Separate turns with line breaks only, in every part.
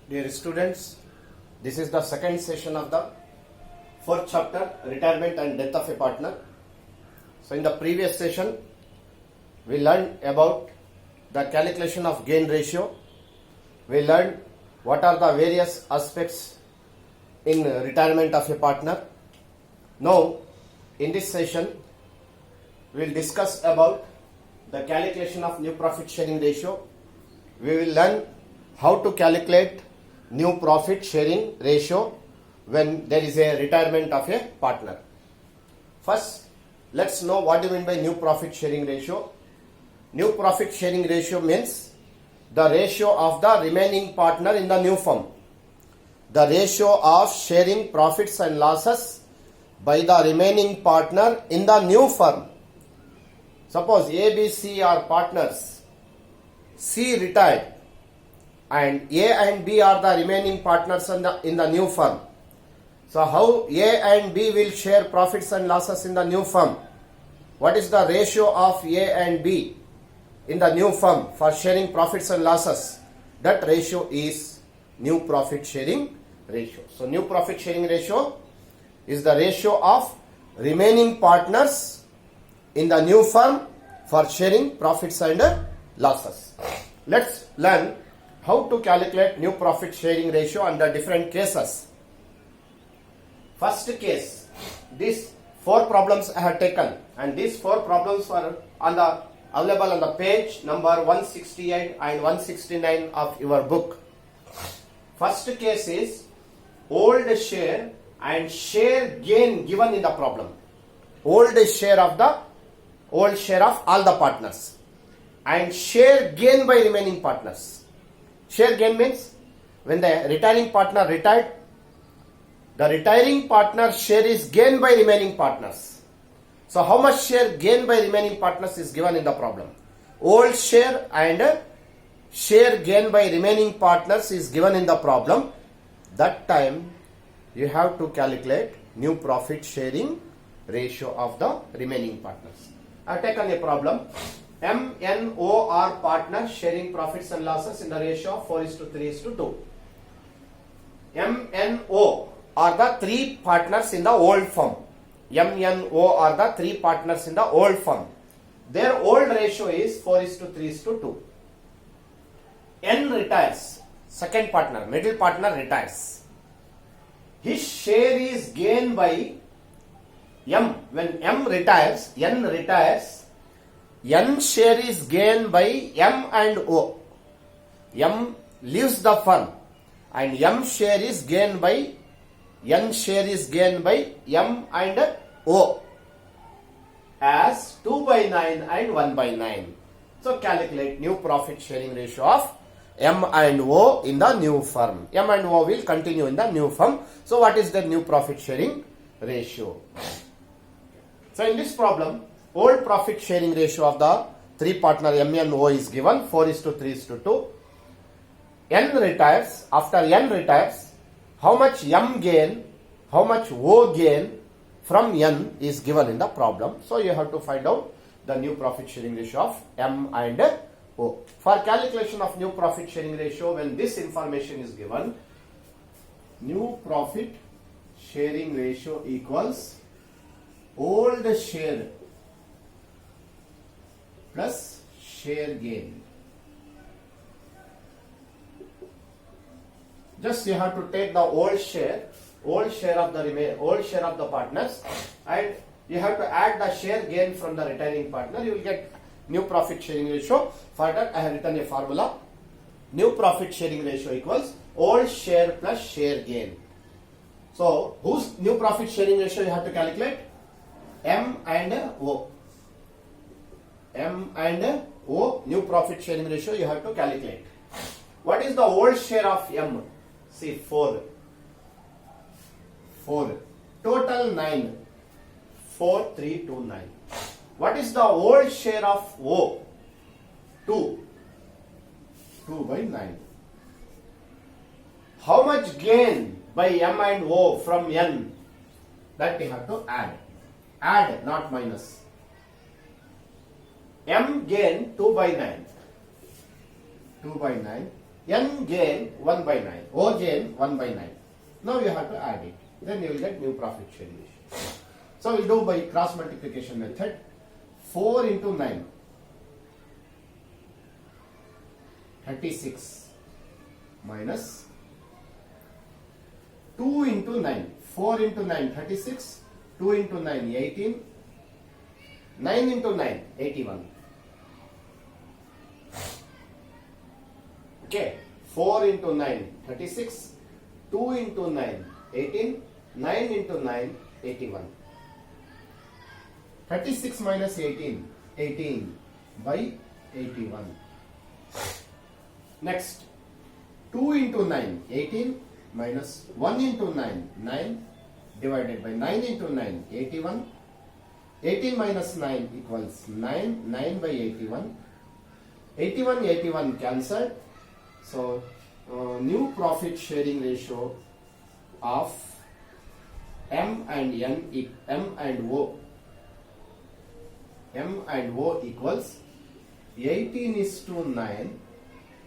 Dear students, this is the second session of the fourth chapter, retirement and death of a partner. So in the previous session, we learned about the calculation of gain ratio. We learned what are the various aspects in retirement of a partner. Now, in this session, we will discuss about the calculation of new profit sharing ratio. We will learn how to calculate new profit sharing ratio when there is a retirement of a partner. First, let's know what do you mean by new profit sharing ratio. New profit sharing ratio means the ratio of the remaining partner in the new firm. The ratio of sharing profits and losses by the remaining partner in the new firm. Suppose A, B, C are partners. C retired and A and B are the remaining partners in the new firm. So how A and B will share profits and losses in the new firm? What is the ratio of A and B in the new firm for sharing profits and losses? That ratio is new profit sharing ratio. So new profit sharing ratio is the ratio of remaining partners in the new firm for sharing profits and losses. Let's learn how to calculate new profit sharing ratio under different cases. First case, these four problems I have taken, and these four problems are available on the page number 168 and 169 of your book. First case is old share and share gain given in the problem. Old share of all the partners and share gain by remaining partners. Share gain means when the retiring partner retired, the retiring partner's share is gained by remaining partners. So how much share gained by remaining partners is given in the problem? Old share and share gained by remaining partners is given in the problem. That time you have to calculate new profit sharing ratio of the remaining partners. I have taken a problem. MNO are partners sharing profits and losses in the ratio of 4:3:2. MNO are the three partners in the old firm. MNO are the three partners in the old firm. Their old ratio is 4:3:2. N retires. Second partner, middle partner retires. His share is gained by M. When M retires, N retires, N share is gained by M and O. M leaves the firm and M share is gained by M and O as 2/9 and 1/9. So calculate new profit sharing ratio of M and O in the new firm. M and O will continue in the new firm. So what is the new profit sharing ratio? So in this problem, old profit sharing ratio of the three partner M and O is given 4:3:2. N retires. After N retires, how much M gain, how much O gain from N is given in the problem. So you have to find out the new profit sharing ratio of M and O. For calculation of new profit sharing ratio, when this information is given, new profit sharing ratio equals old share plus share gain. Just you have to take the old share of the partners, and you have to add the share gain from the retiring partner. You will get new profit sharing ratio. For that I have written a formula. New profit sharing ratio equals old share plus share gain. So whose new profit sharing ratio you have to calculate? M and O. M and O new profit sharing ratio you have to calculate. What is the old share of M? See 4. Total 9. 4, 3, 2, 9. What is the old share of O? 2. 2/9. How much gain by M and O from N? That we have to add. Add, not minus. M gain 2/9. 2 by 9. N gain 1 by 9. O gain 1 by 9. Now you have to add it. Then you will get new profit sharing ratio. So we'll do by cross multiplication method. 4 into 9. 36 minus 2 into 9. 4 into 9, 36. 2 into 9, 18. 9 into 9, 81. Okay. 4 into 9, 36. 2 into 9, 18. 9 into 9, 81. 36 minus 18, 18 by 81. Next, 2 into 9, 18 minus 1 into 9, 9 divided by 9 into 9, 81. 18 minus 9 equals 9, 9 by 81. 81, 81 cancelled. So, new profit sharing ratio of M and N, M and O. M and O equals 18:9.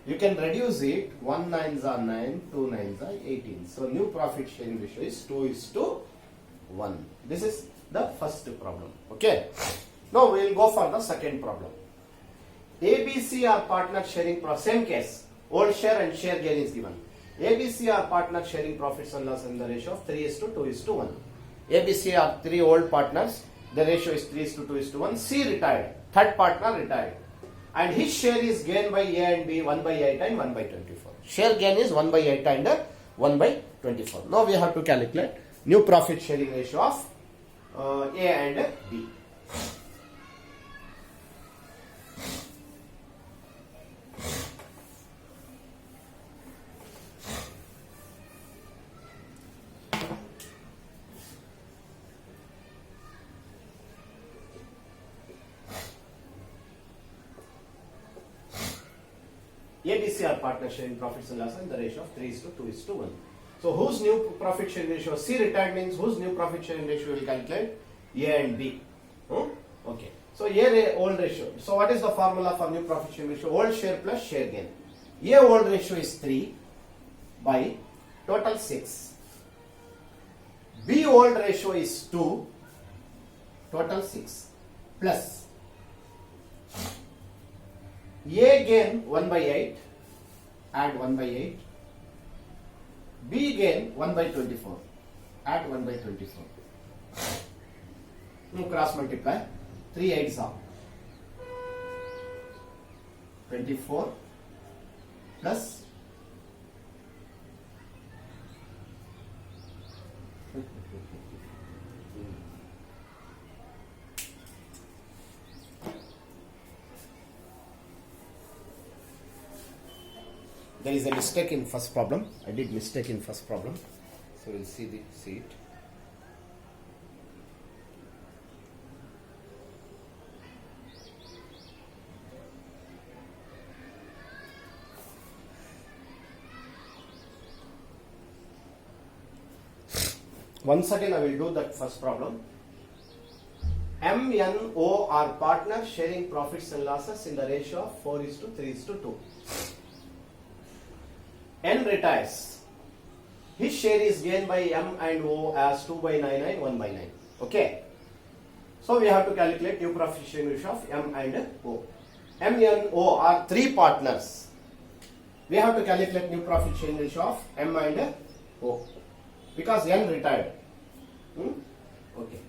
You can reduce it. 1 9s are 9, 2 9s are 18. So new profit sharing ratio is 2:1. This is the first problem. Okay. Now we will go for the second problem. ABC are partner sharing, same case. Old share and share gain is given. ABC are partner sharing profits and loss in the ratio of 3:2:1. ABC are 3 old partners. The ratio is 3:2:1. C retired. Third partner retired. And his share is gained by A and B 1 by 8 and 1 by 24. Share gain is 1 by 8 and 1 by 24. Now we have to calculate new profit sharing ratio of A and B. ABC are partner sharing profits and losses in the ratio of 3:2:1. So whose new profit sharing ratio? C retired means whose new profit sharing ratio will calculate? A and B. Okay. So A old ratio. So what is the formula for new profit sharing ratio? Old share plus share gain. A old ratio is 3 by total 6. B old ratio is 2 total 6 plus A gain 1 by 8, add 1 by 8. B gain 1 by 24, add 1 by 24. Now cross multiply. 3 8s are 24 plus there is a mistake in first problem. I did mistake in first problem. So we'll see it. Once again I will do that first problem. M, N, O are partners sharing profits and losses in the ratio of 4:3:2. N retires. His share is gained by M and O as 2 by 9 and 1 by 9. Okay. So we have to calculate new profit sharing ratio of M and O. M, N, O are 3 partners. We have to calculate new profit sharing ratio of M and O. Because N retired. Okay.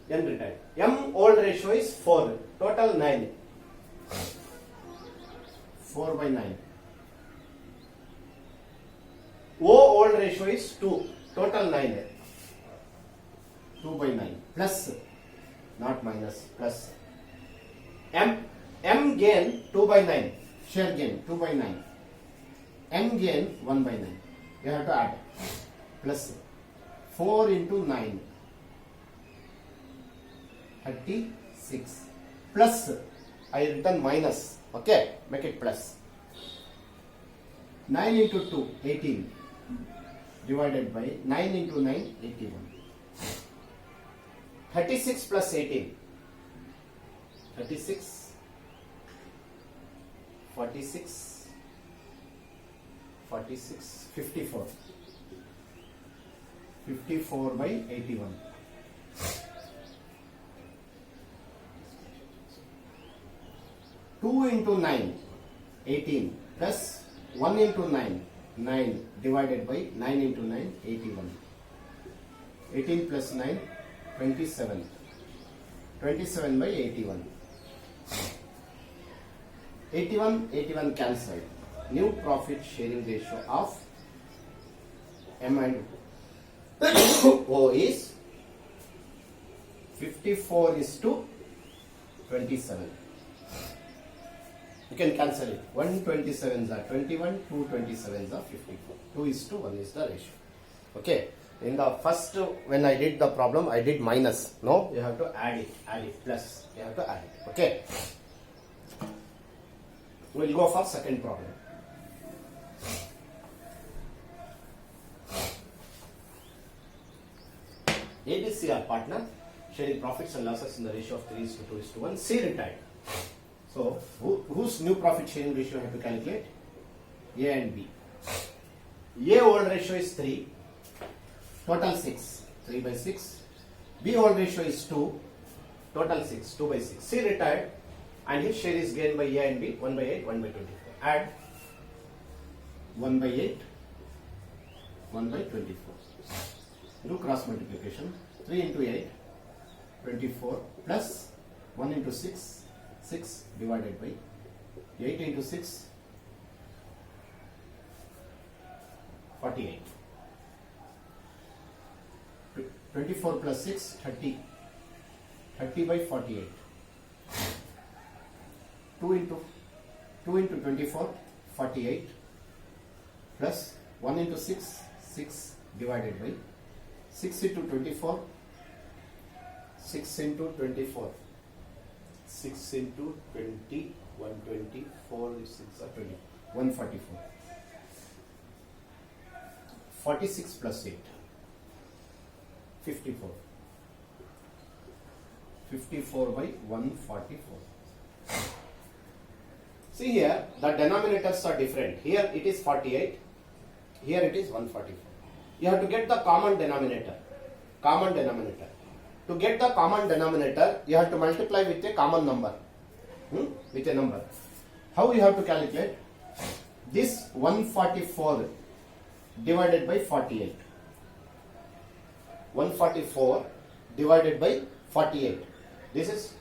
N retired. M old ratio is 4. Total 9. 4 by 9. O old ratio is 2. Total 9. 2 by 9. Plus. Not minus. Plus. M gain 2 by 9. Share gain 2 by 9. N gain 1 by 9. You have to add. Plus 4 into 9. 36. Plus. I written minus. Okay. Make it plus. 9 into 2. 18. Divided by 9 into 9, 81. 36 plus 18. 36. 46, 54. 54 by 81. 2 into 9, 18, plus 1 into 9, 9 divided by 9 into 9, 81. 18 plus 9, 27. 27 by 81. 81 cancelled. New profit sharing ratio of M and O is 54:27. You can cancel it. 127s are 21, 227s are 54. 2:1 is the ratio. Okay. In the first, when I did the problem, I did minus. No, you have to add it, plus. You have to add it. Okay. We'll go for second problem. ABC are partner, sharing profits and losses in the ratio of 3:2:1. C retired. So, whose new profit sharing ratio I have to calculate? A and B. A old ratio is 3, total 6, 3 by 6. B old ratio is 2, total 6, 2 by 6. C retired and his share is gained by A and B, 1 by 8, 1 by 24. Add 1 by 8, 1 by 24. Do cross multiplication. 3 into 8, 24 plus 1 into 6, 6 divided by 8 into 6, 48. 24 plus 6, 30. 30 by 48. 2 into 24, 48 plus 1 into 6, 6 divided by 6 into 24, 6 into 24, 6 into 20, 124, 6 are 20, 144. 46 plus 8, 54. 54 by 144. See here, the denominators are different. Here it is 48, here it is 144. You have to get the common denominator. Common denominator. To get the common denominator, you have to multiply with a common number. With a number. How you have to calculate? This 144 divided by 48. 144 divided by 48. This is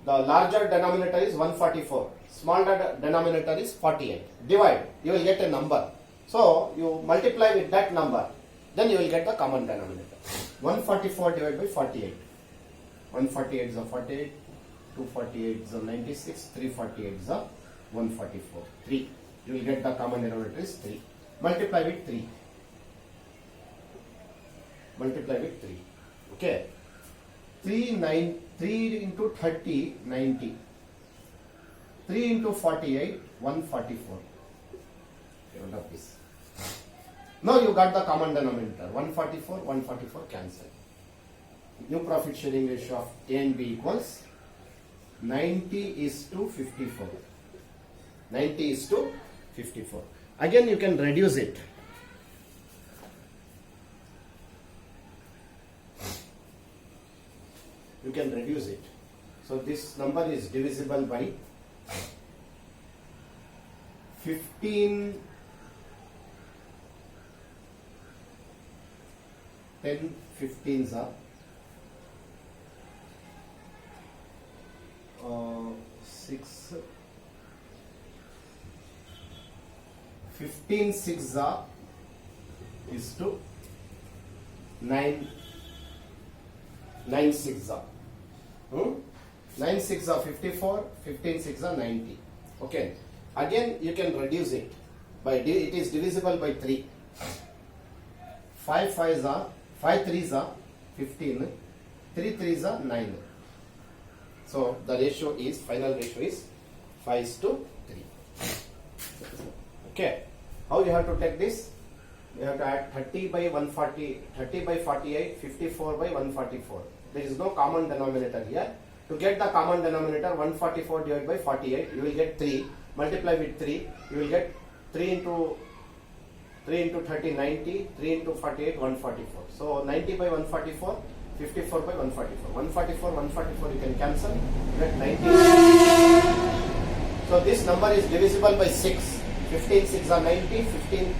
the larger denominator is 144. Smaller denominator is 48. Divide. You will get a number. So you multiply with that number. Then you will get the common denominator. 144 divided by 48. 148 is a 48. 248 is a 96. 348 is a 144. 3. You will get the common denominator is 3. Multiply with 3. Multiply with 3. Okay. 3 into 30, 90. 3 into 48, 144. Round up this. Now you got the common denominator. 144 cancel. New profit sharing ratio of A and B equals 90:54. 90:54. Again you can reduce it. You can reduce it. So this number is divisible by 15, 10 15s are 6, 15 6 are is to 9, 9 6 are 9 6 are 54, 15 6 are 90. Okay. Again you can reduce it by it is divisible by 3. 5 5s are 5 3s are 15, 3 3s are 9. So the ratio is final ratio is 5:3. Okay. How you have to take this? You have to add 30 by 140, 30 by 48, 54 by 144. There is no common denominator here. To get the common denominator, 144 divided by 48, you will get 3. multiply with 3, you will get 3 into 30, 90, 3 into 48, 144. So 90 by 144, 54 by 144. 144 you can cancel, you get 90. So this number is divisible by 6. 15 6 are 90, 15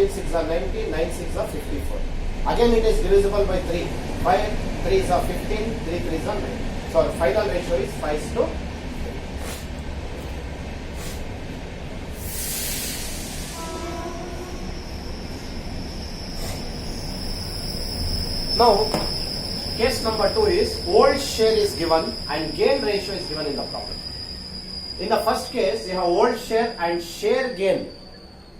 6 are 90, 9 6 are 54. Again it is divisible by 3. 5 3s are 15, 3 3s are 9. So our final ratio is 5:3. Now, case number 2 is old share is given and gain ratio is given in the problem. In the first case, you have old share and share gain.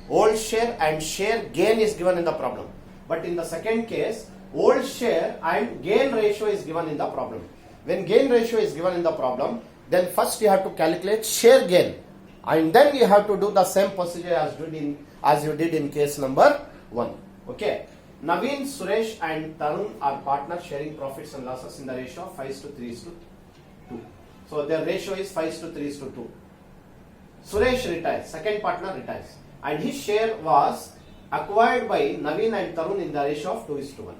Old share and share gain is given in the problem. But in the second case, old share and gain ratio is given in the problem. When gain ratio is given in the problem, then first you have to calculate share gain. And then you have to do the same procedure as you did in case number 1. Okay. Naveen, Suresh and Tarun are partners sharing profits and losses in the ratio of 5:3:2. So their ratio is 5:3:2. Suresh retires, second partner retires, and his share was acquired by Naveen and Tarun in the ratio of 2:1.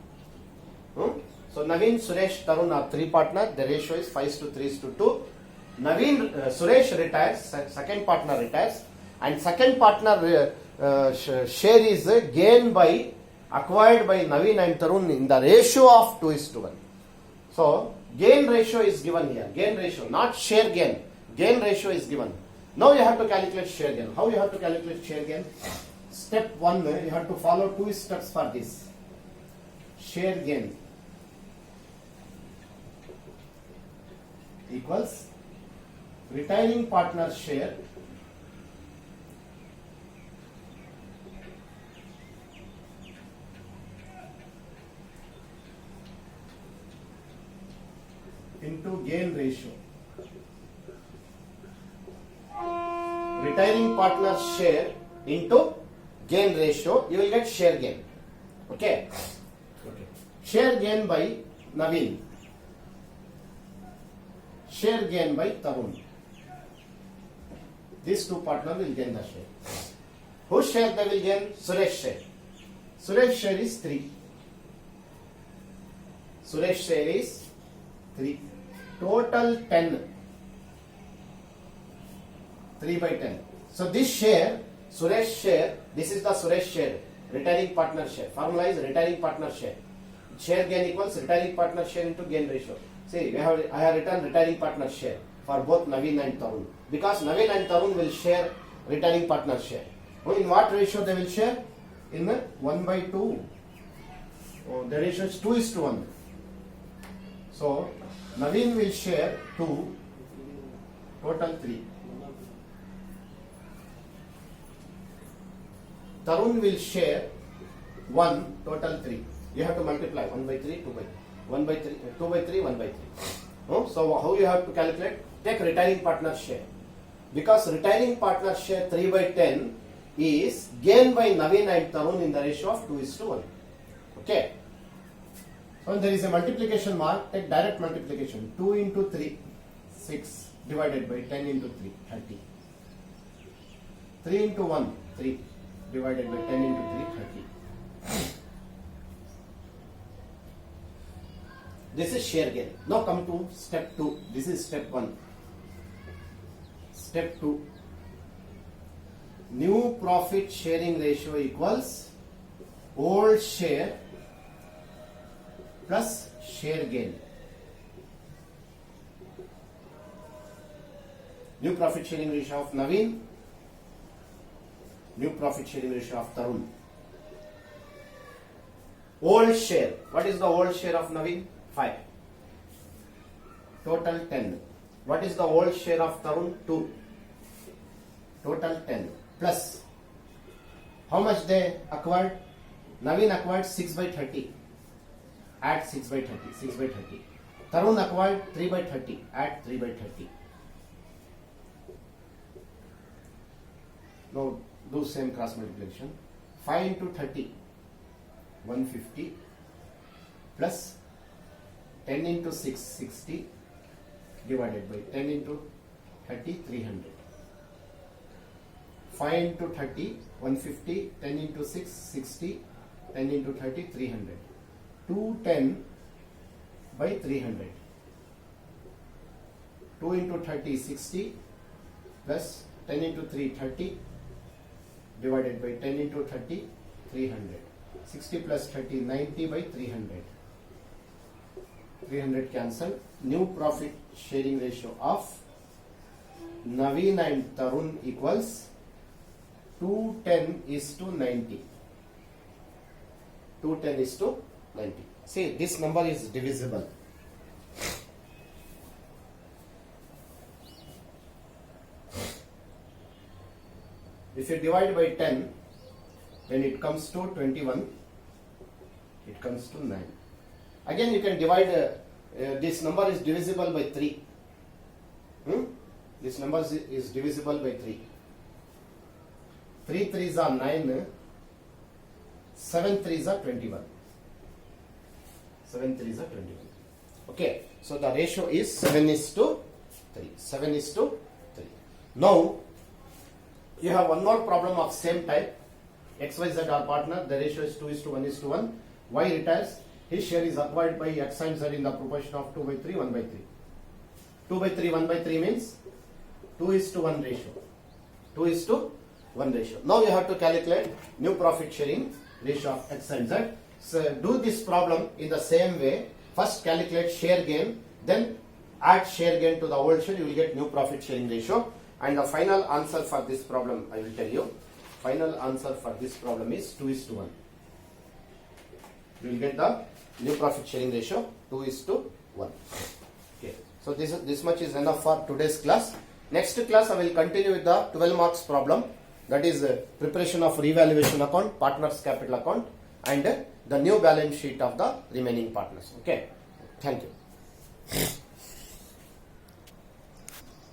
So Naveen, Suresh, Tarun are 3 partners, the ratio is 5:3:2. Naveen, Suresh retires, second partner retires, and second partner share is gained by acquired by Naveen and Tarun in the ratio of 2:1. So gain ratio is given here. Gain ratio, not share gain. Gain ratio is given. Now you have to calculate share gain. How you have to calculate share gain? Step 1, you have to follow 2 steps for this. Share gain equals retiring partner share into gain ratio. Retiring partner share into gain ratio, you will get share gain. Okay. Share gain by Naveen. Share gain by Tarun. These 2 partners will gain the share. Whose share they will gain? Suresh share. Suresh share is 3. Suresh share is 3. Total 10. 3 by 10. So this share, Suresh share, this is the Suresh share, retiring partner share. Formula is retiring partner share. Share gain equals retiring partner share into gain ratio. See, I have written retiring partner share for both Naveen and Tarun. Because Naveen and Tarun will share retiring partner share. In what ratio they will share? In 1/2. The ratio is 2:1. So Naveen will share 2, total 3. Tarun will share 1, total 3. You have to multiply 1/3, 2/3. 1/3, 2/3, 1/3. So how you have to calculate? Take retiring partner share. Because retiring partner share 3/10 is gained by Naveen and Tarun in the ratio of 2:1. Okay. So there is a multiplication mark, take direct multiplication. 2 into 3, 6 divided by 10 into 3, 30. 3 into 1, 3 divided by 10 into 3, 30. This is share gain. Now come to step 2. This is step 1. Step 2. New profit sharing ratio equals old share plus share gain. New profit sharing ratio of Naveen. New profit sharing ratio of Tarun. Old share. What is the old share of Naveen? 5. Total 10. What is the old share of Tarun? 2. Total 10. Plus, how much they acquired? Naveen acquired 6/30. Add 6/30. 6/30. Tarun acquired 3/30. Add 3/30. Now do same cross multiplication. 5 into 30. 150 plus 10 into 6, 60 divided by 10 into 30, 300. 5 into 30, 150, 10 into 6, 60, 10 into 30, 300. 210 by 300. 2 into 30, 60, plus 10 into 3, 30, divided by 10 into 30, 300. 60 plus 30, 90 by 300. 300 cancel. New profit sharing ratio of Naveen and Tarun equals 210 is to 90. 210 is to 90. See, this number is divisible. If you divide by 10, then it comes to 21. It comes to 9. Again, you can divide. This number is divisible by 3. This number is divisible by 3. 3 3s are 9. 7 3s are 21. 7 3s are 21. Okay. So the ratio is 7 is to 3. 7 is to 3. Now, you have one more problem of same type. XYZ are partner. The ratio is 2 is to 1 is to 1. Y retires. His share is acquired by X and Z in the proportion of 2 by 3, 1 by 3. 2 by 3, 1 by 3 means 2 is to 1 ratio. 2 is to 1 ratio. Now you have to calculate new profit sharing ratio of X and Z. So do this problem in the same way. First calculate share gain, then add share gain to the old share, you will get new profit sharing ratio. And the final answer for this problem, I will tell you. Final answer for this problem is 2 is to 1. You will get the new profit sharing ratio 2 is to 1. Okay. So this much is enough for today's class. Next class I will continue with the 12 marks problem, that is preparation of revaluation account, partners capital account, and the new balance sheet of the remaining partners. Okay. Thank you.